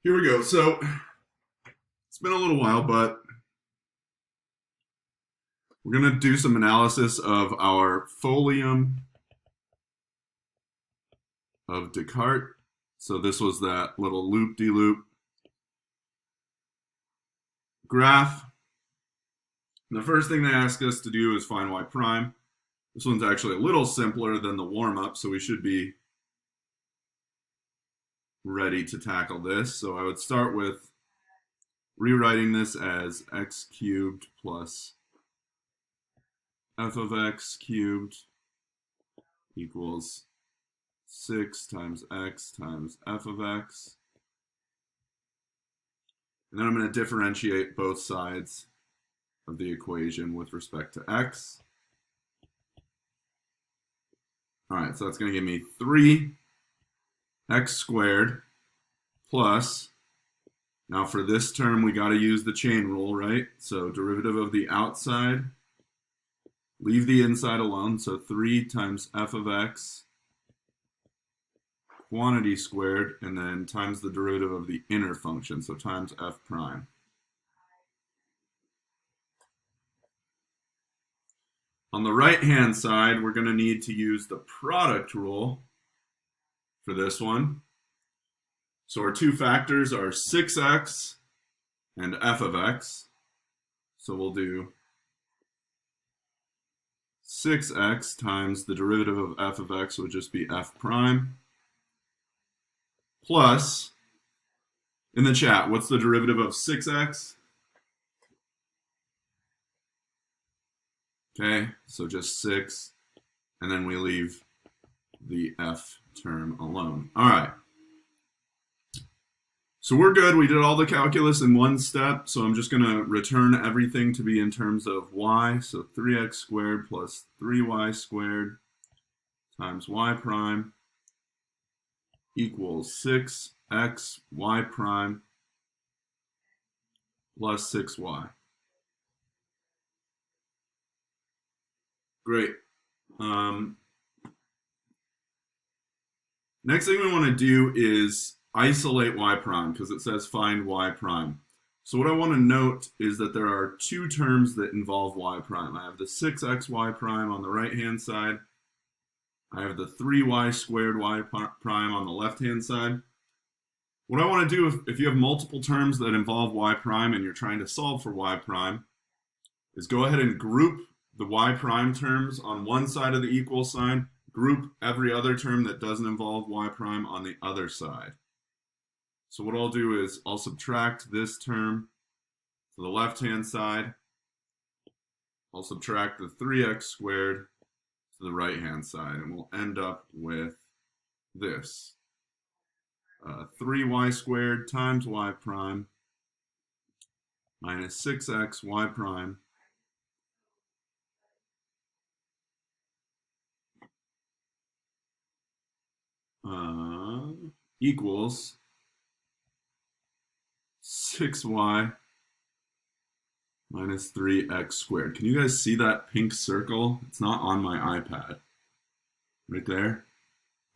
Here we go. So it's been a little while, but we're going to do some analysis of our Folium of Descartes. So this was that little loop-de-loop graph. And the first thing they ask us to do is find y prime. This one's actually a little simpler than the warm-up, so we should be ready to tackle this. So I would start with rewriting this as x cubed plus f of x cubed equals 6 times x times f of x. And then I'm going to differentiate both sides of the equation with respect to x. All right, so that's going to give me 3x squared plus, now for this term we got to use the chain rule, right? So derivative of the outside, leave the inside alone, so 3 times f of x quantity squared, and then times the derivative of the inner function, so times f prime. On the right-hand side, we're going to need to use the product rule for this one. So our two factors are 6x and f of x. So we'll do 6x times the derivative of f of x would just be f prime, plus, in the chat, what's the derivative of 6x? Okay, so just 6, and then we leave the f term alone. All right. So we're good. We did all the calculus in one step, so I'm just going to return everything to be in terms of y. So 3x squared plus 3y squared times y prime equals 6x y prime plus 6y. Great. Next thing we want to do is isolate y prime, because it says find y prime. So what I want to note is that there are two terms that involve y prime. I have the 6xy prime on the right-hand side. I have the 3y squared y prime on the left-hand side. What I want to do, if you have multiple terms that involve y prime and you're trying to solve for y prime, is go ahead and group the y prime terms on one side of the equal sign, group every other term that doesn't involve y prime on the other side. So what I'll do is I'll subtract this term to the left-hand side. I'll subtract the 3x squared to the right-hand side, and we'll end up with this. 3y squared times y prime minus 6x y prime equals 6y minus 3x squared. Can you guys see that pink circle? It's not on my iPad. Right there?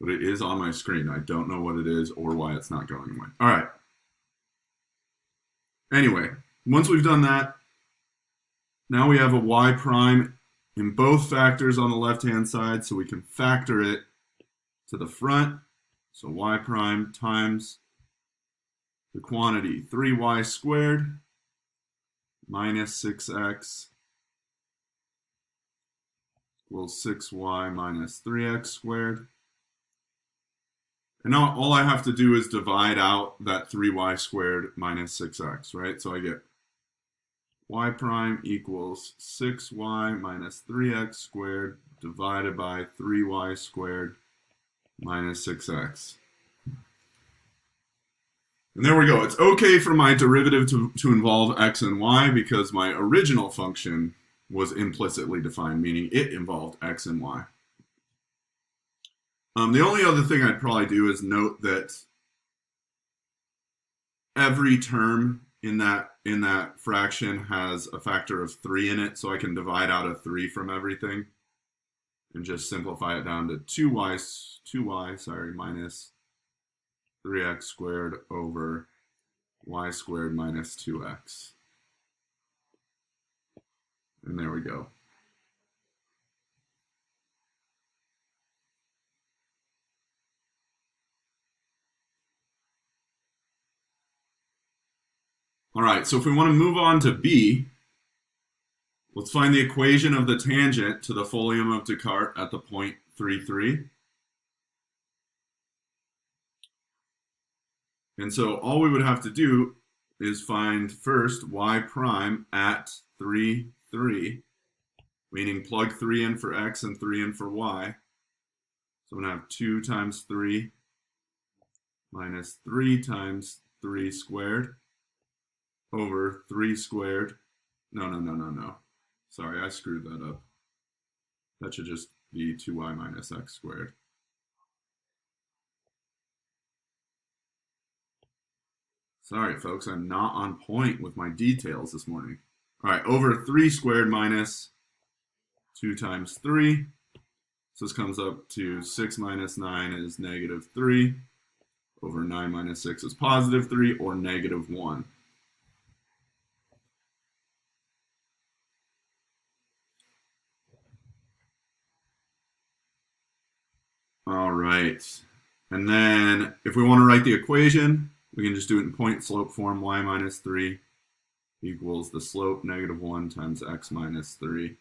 But it is on my screen. I don't know what it is or why it's not going away. All right. Anyway, once we've done that, now we have a y prime in both factors on the left-hand side, so we can factor it to the front. So y prime times the quantity 3y squared minus 6x equals 6y minus 3x squared. And now all I have to do is divide out that 3y squared minus 6x, right? So I get y prime equals 6y minus 3x squared divided by 3y squared minus 6x. And there we go. It's okay for my derivative to involve x and y because my original function was implicitly defined, meaning it involved x and y. The only other thing I'd probably do is note that every term in that fraction has a factor of 3 in it, so I can divide out a 3 from everything and just simplify it down to 2y minus 3x squared over y squared minus 2x. And there we go. All right, so if we want to move on to B, let's find the equation of the tangent to the folium of Descartes at the point 3, 3. And so all we would have to do is find first y prime at 3, 3, meaning plug 3 in for x and 3 in for y. So I'm going to have 2 times 3 minus 3 times 3 squared over 3 squared. No. Sorry, I screwed that up. That should just be 2y minus x squared. Sorry, folks, I'm not on point with my details this morning. All right, over 3 squared minus 2 times 3. So this comes up to 6 minus 9 is negative 3. Over 9 minus 6 is positive 3, or negative 1. All right. And then if we want to write the equation, we can just do it in point slope form. Y minus 3 equals the slope negative 1 times x minus 3.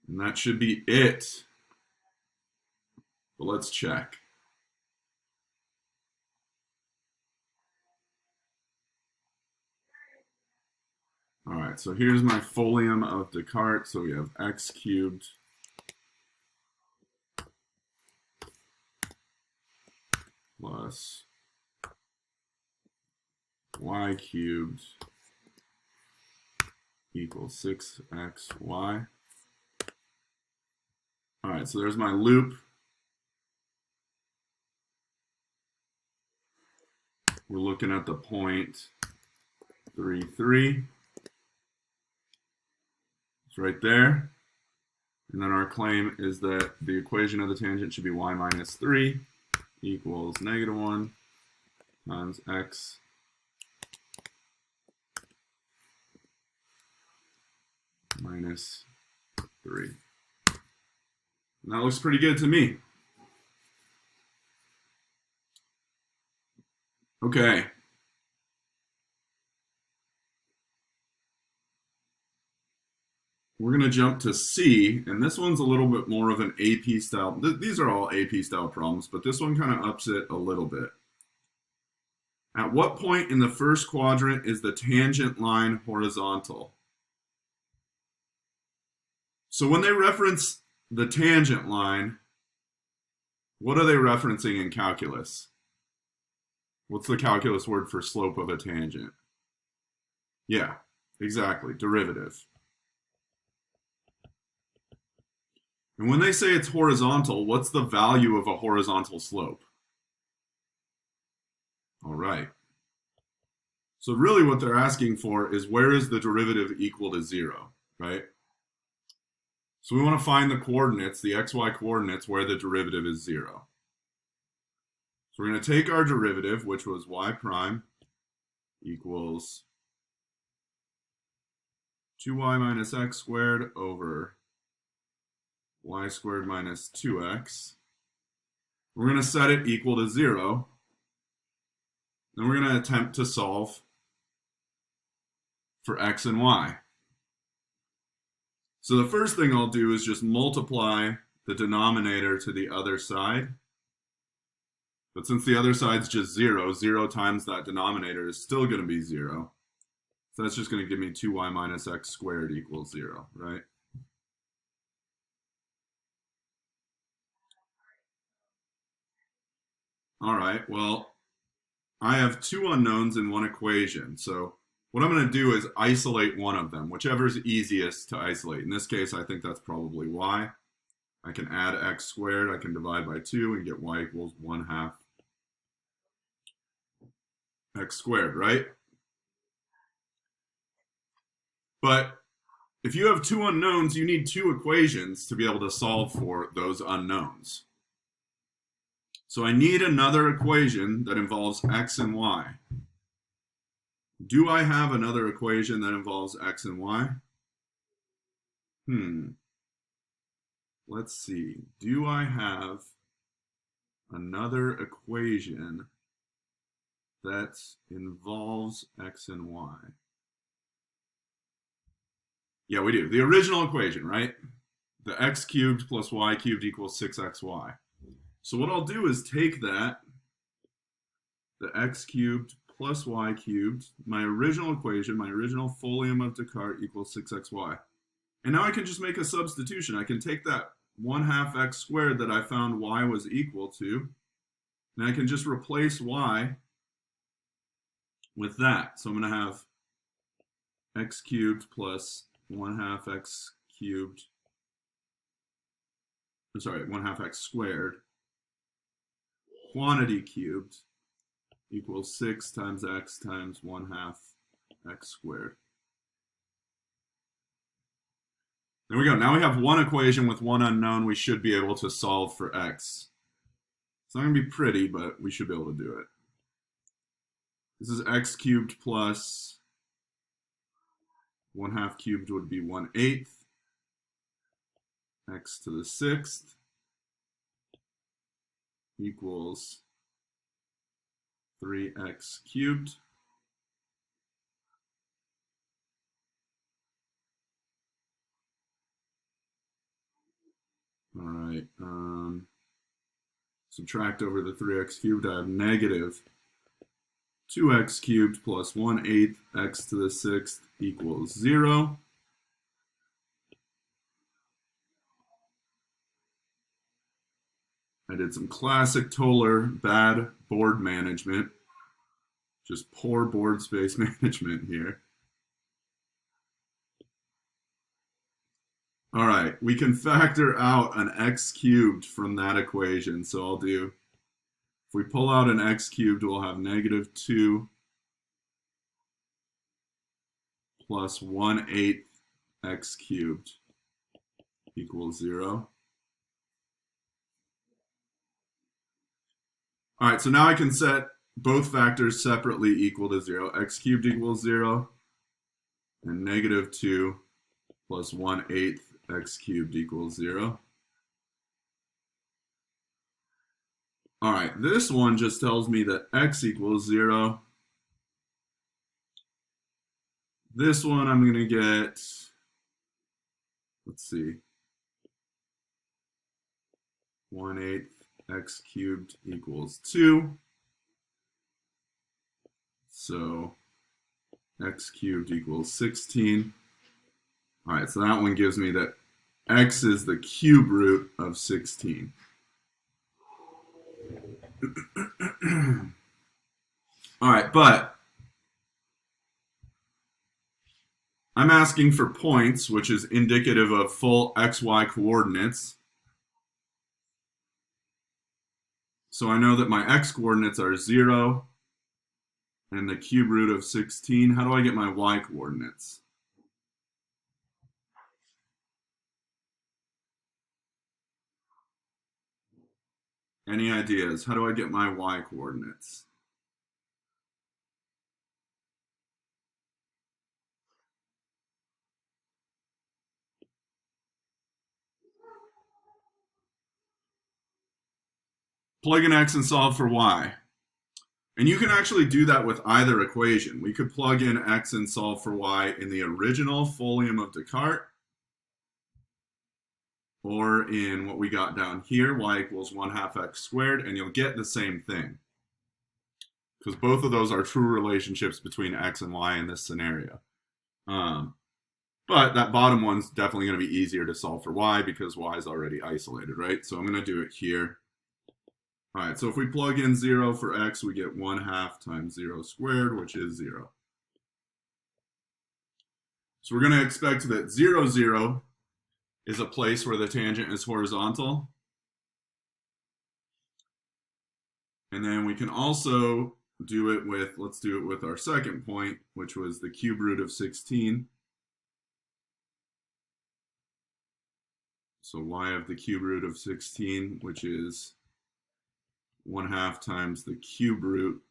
And that should be it. But let's check. All right, so here's my folium of Descartes. So we have x cubed plus y cubed equals 6xy. All right, so there's my loop. We're looking at the point 3, 3. It's right there. And then our claim is that the equation of the tangent should be y minus 3 equals negative 1 times x minus 3. And that looks pretty good to me. Okay. We're going to jump to C, and this one's a little bit more of an AP style. These are all AP style problems, but this one kind of ups it a little bit. At what point in the first quadrant is the tangent line horizontal? So when they reference the tangent line, what are they referencing in calculus? What's the calculus word for slope of a tangent? Yeah, exactly, derivative. And when they say it's horizontal, what's the value of a horizontal slope? All right. So really what they're asking for is where is the derivative equal to 0, right? So we want to find the coordinates, the xy coordinates, where the derivative is 0. So we're going to take our derivative, which was y prime equals 2y minus x squared over y squared minus 2x. We're going to set it equal to 0. Then we're going to attempt to solve for x and y. So the first thing I'll do is just multiply the denominator to the other side. But since the other side's just 0, 0 times that denominator is still going to be 0. So that's just going to give me 2y minus x squared equals 0, right? All right, well, I have two unknowns in one equation. So what I'm going to do is isolate one of them, whichever is easiest to isolate. In this case, I think that's probably y. I can add x squared, I can divide by 2 and get y equals 1/2 x squared, right? But if you have two unknowns, you need two equations to be able to solve for those unknowns. So I need another equation that involves x and y. Do I have another equation that involves x and y? Let's see. Do I have another equation that involves x and y? Yeah, we do. The original equation, right? The x cubed plus y cubed equals 6xy. So what I'll do is take that, the x cubed plus y cubed, my original equation, my original Folium of Descartes equals 6xy. And now I can just make a substitution. I can take that 1/2 x squared that I found y was equal to, and I can just replace y with that. So I'm going to have x cubed plus 1/2 x cubed, I'm sorry, 1/2 x squared, quantity cubed equals 6 times x times 1/2 x squared. There we go. Now we have one equation with one unknown. We should be able to solve for x. It's not going to be pretty, but we should be able to do it. This is x cubed plus 1/2 cubed would be 1/8. X to the 6th equals 3x cubed. All right. Subtract over the 3x cubed. I have negative 2x cubed plus 1/8 x to the 6th equals 0. I did some classic Toller bad board management. Just poor board space management here. All right, we can factor out an x cubed from that equation. So I'll do, if we pull out an x cubed, we'll have negative 2 plus 1/8 x cubed equals 0. All right, so now I can set both factors separately equal to 0. X cubed equals 0, and negative 2 plus 1/8 x cubed equals 0. All right, this one just tells me that x equals 0. This one I'm going to get, let's see, 1/8 x cubed equals 2. So x cubed equals 16. All right, so that one gives me that x is the cube root of 16. All right, but I'm asking for points, which is indicative of full xy coordinates. So I know that my x coordinates are 0 and the cube root of 16. How do I get my y coordinates? Any ideas? How do I get my y coordinates? Plug in x and solve for y. And you can actually do that with either equation. We could plug in x and solve for y in the original Folium of Descartes, or in what we got down here, y equals 1/2 x squared, and you'll get the same thing. Because both of those are true relationships between x and y in this scenario. But that bottom one's definitely going to be easier to solve for y because y is already isolated, right? So I'm going to do it here. All right, so if we plug in 0 for x, we get 1/2 times 0 squared, which is 0. So we're going to expect that 0, 0 is a place where the tangent is horizontal. And then we can also do it with, let's do it with our second point, which was the cube root of 16. So y of the cube root of 16, which is 1/2 times the cube root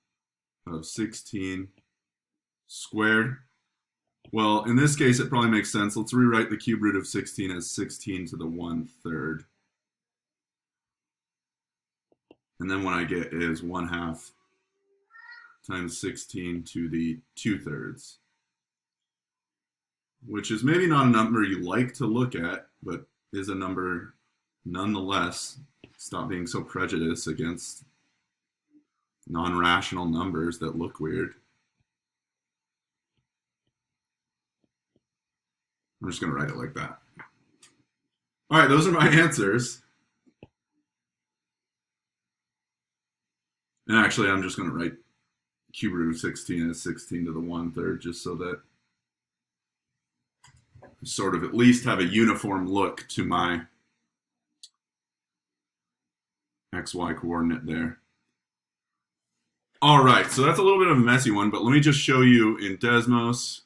of 16 squared. Well, in this case, it probably makes sense. Let's rewrite the cube root of 16 as 16 to the 1/3. And then what I get is 1/2 times 16 to the 2/3, which is maybe not a number you like to look at, but is a number nonetheless. Stop being so prejudiced against non-rational numbers that look weird. I'm just going to write it like that. All right, those are my answers. And actually, I'm just going to write cube root of 16 as 16 to the 1/3, just so that I sort of at least have a uniform look to my XY coordinate there. All right, so that's a little bit of a messy one, but let me just show you in Desmos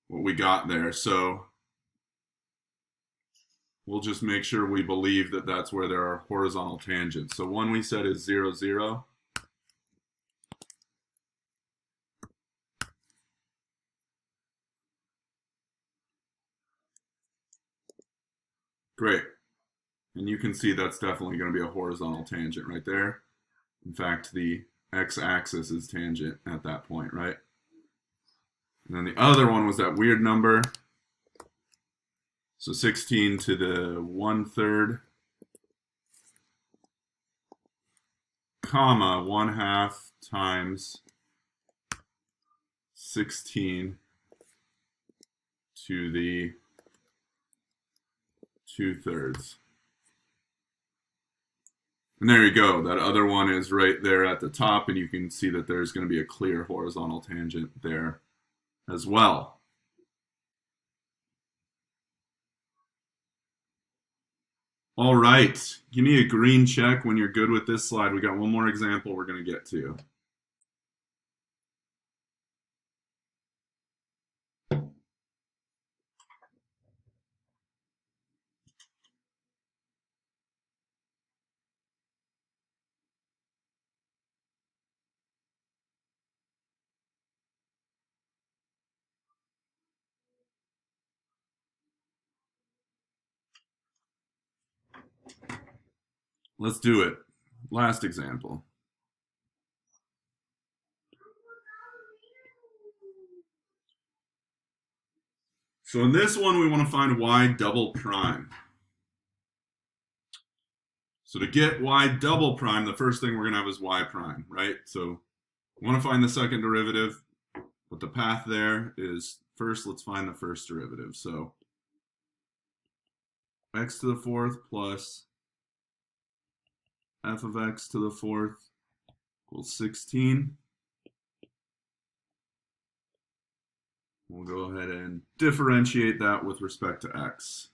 what we got there. So we'll just make sure we believe that that's where there are horizontal tangents. So one we said is 0, 0. Great. And you can see that's definitely going to be a horizontal tangent right there. In fact, the x-axis is tangent at that point, right? And then the other one was that weird number. So 16 to the 1/3, comma, 1/2 times 16 to the 2/3. And there you go. That other one is right there at the top, and you can see that there's going to be a clear horizontal tangent there as well. All right. Give me a green check when you're good with this slide. We got one more example we're going to get to. Let's do it. Last example. So in this one, we want to find y double prime. So to get y double prime, the first thing we're going to have is y prime, right? So we want to find the second derivative, but the path there is, first, let's find the first derivative. So x to the 4th plus f of x to the 4th equals 16. We'll go ahead and differentiate that with respect to x.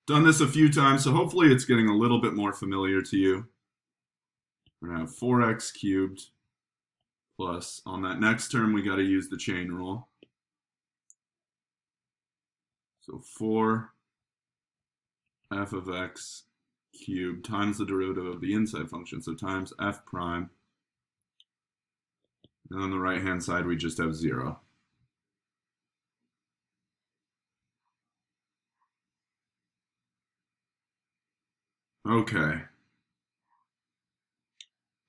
Done this a few times, so hopefully it's getting a little bit more familiar to you. We're going to have 4x cubed plus, on that next term, we got to use the chain rule. So 4 f of x cubed times the derivative of the inside function, so times f prime. And on the right-hand side, we just have 0. Okay.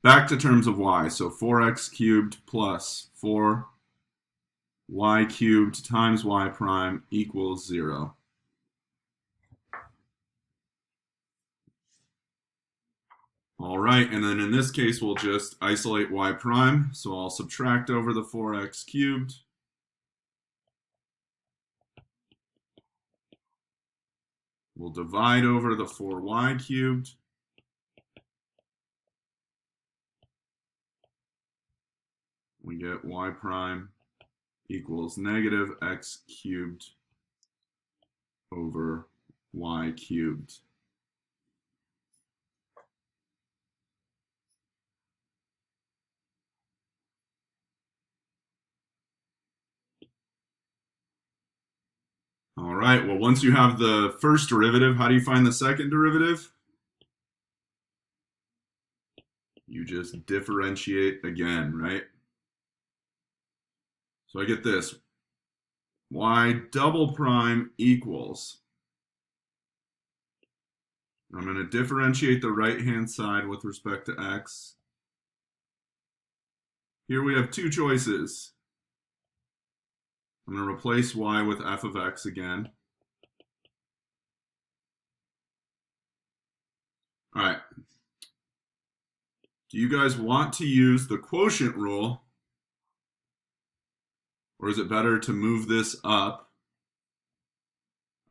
Back to terms of y. So 4x cubed plus 4y cubed times y prime equals 0. All right, and then in this case, we'll just isolate y prime. So I'll subtract over the 4x cubed. We'll divide over the 4y cubed. We get y prime equals negative x cubed over y cubed. All right, well, once you have the first derivative, how do you find the second derivative? You just differentiate again, right? So I get this. Y double prime equals. I'm going to differentiate the right-hand side with respect to x. Here we have two choices. I'm going to replace y with f of x again. All right. Do you guys want to use the quotient rule? Or is it better to move this up?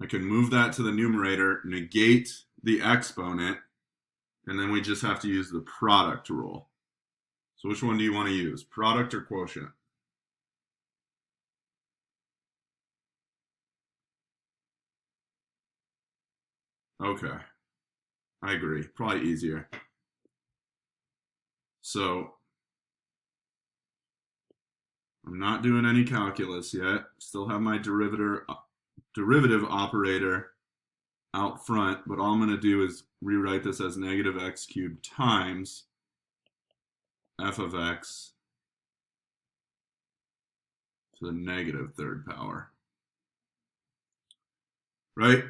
I can move that to the numerator, negate the exponent, and then we just have to use the product rule. So which one do you want to use, product or quotient? Okay, I agree, probably easier. So I'm not doing any calculus yet. Still have my derivative operator out front, but all I'm going to do is rewrite this as negative x cubed times f of x to the negative third power. Right?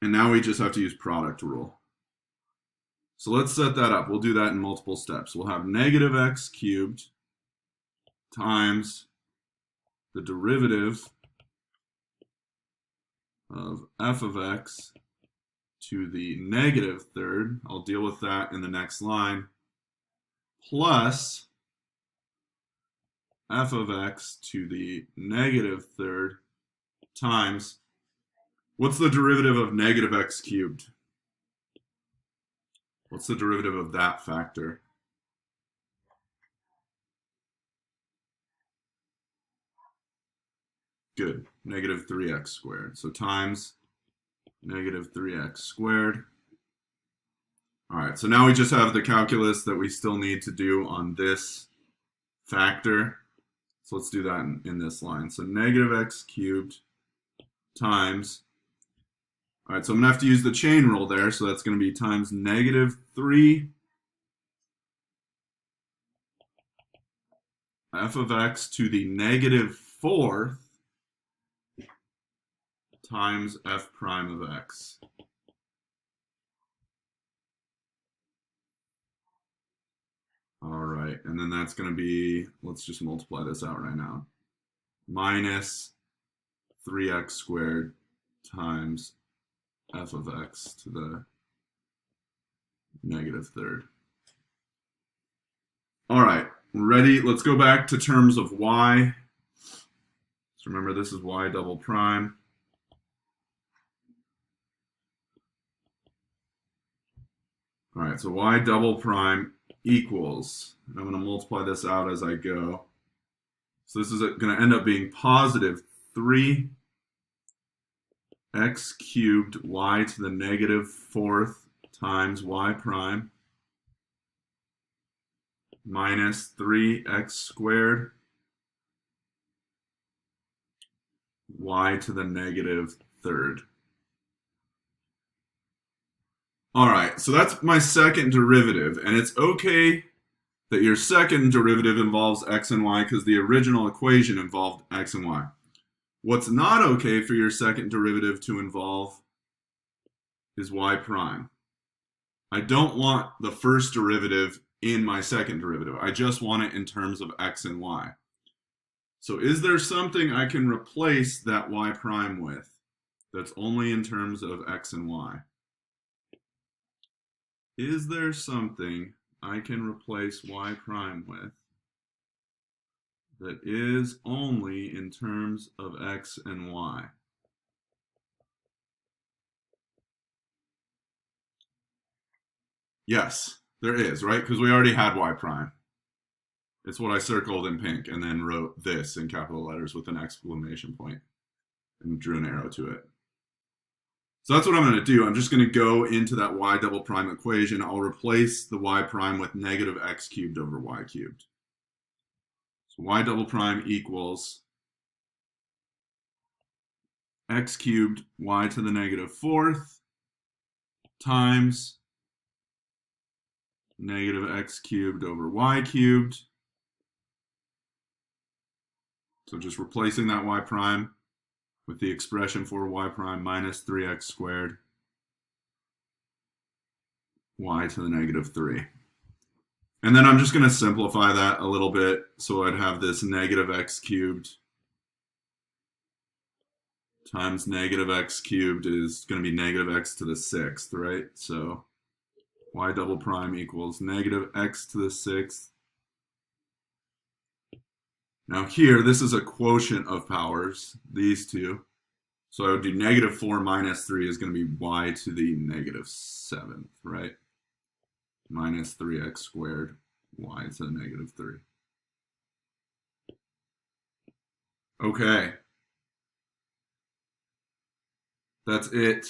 And now we just have to use product rule. So let's set that up. We'll do that in multiple steps. We'll have negative x cubed times the derivative of f of x to the negative third. I'll deal with that in the next line. Plus f of x to the negative third times, what's the derivative of negative x cubed? What's the derivative of that factor? Good, negative 3x squared. So times negative 3x squared. All right, so now we just have the calculus that we still need to do on this factor. So let's do that in this line. So negative x cubed times, all right, so I'm going to have to use the chain rule there. So that's going to be times negative 3 f of x to the negative fourth times f prime of x. All right, and then that's going to be, let's just multiply this out right now, minus 3x squared times f of x to the negative third. All right, ready? Let's go back to terms of y. So remember, this is y double prime. All right, so y double prime equals, I'm going to multiply this out as I go. So this is going to end up being positive 3 x cubed y to the negative fourth times y prime minus 3x squared y to the negative third. All right, so that's my second derivative, and it's okay that your second derivative involves x and y because the original equation involved x and y. What's not okay for your second derivative to involve is y prime. I don't want the first derivative in my second derivative. I just want it in terms of x and y. So is there something I can replace that y prime with that's only in terms of x and y? Is there something I can replace y prime with that is only in terms of x and y? Yes, there is, right? Because we already had y prime. It's what I circled in pink and then wrote this in capital letters with an exclamation point and drew an arrow to it. So that's what I'm going to do. I'm just going to go into that y double prime equation. I'll replace the y prime with negative x cubed over y cubed. So y double prime equals x cubed y to the negative fourth times negative x cubed over y cubed. So just replacing that y prime with the expression for y prime minus 3x squared y to the negative 3. And then I'm just going to simplify that a little bit. So I'd have this negative x cubed times negative x cubed is going to be negative x to the 6th, right? So y double prime equals negative x to the 6th. Now here, this is a quotient of powers, these two. So I would do negative 4 minus 3 is going to be y to the negative 7th, right? Minus 3x squared y to the negative 3. Okay. That's it.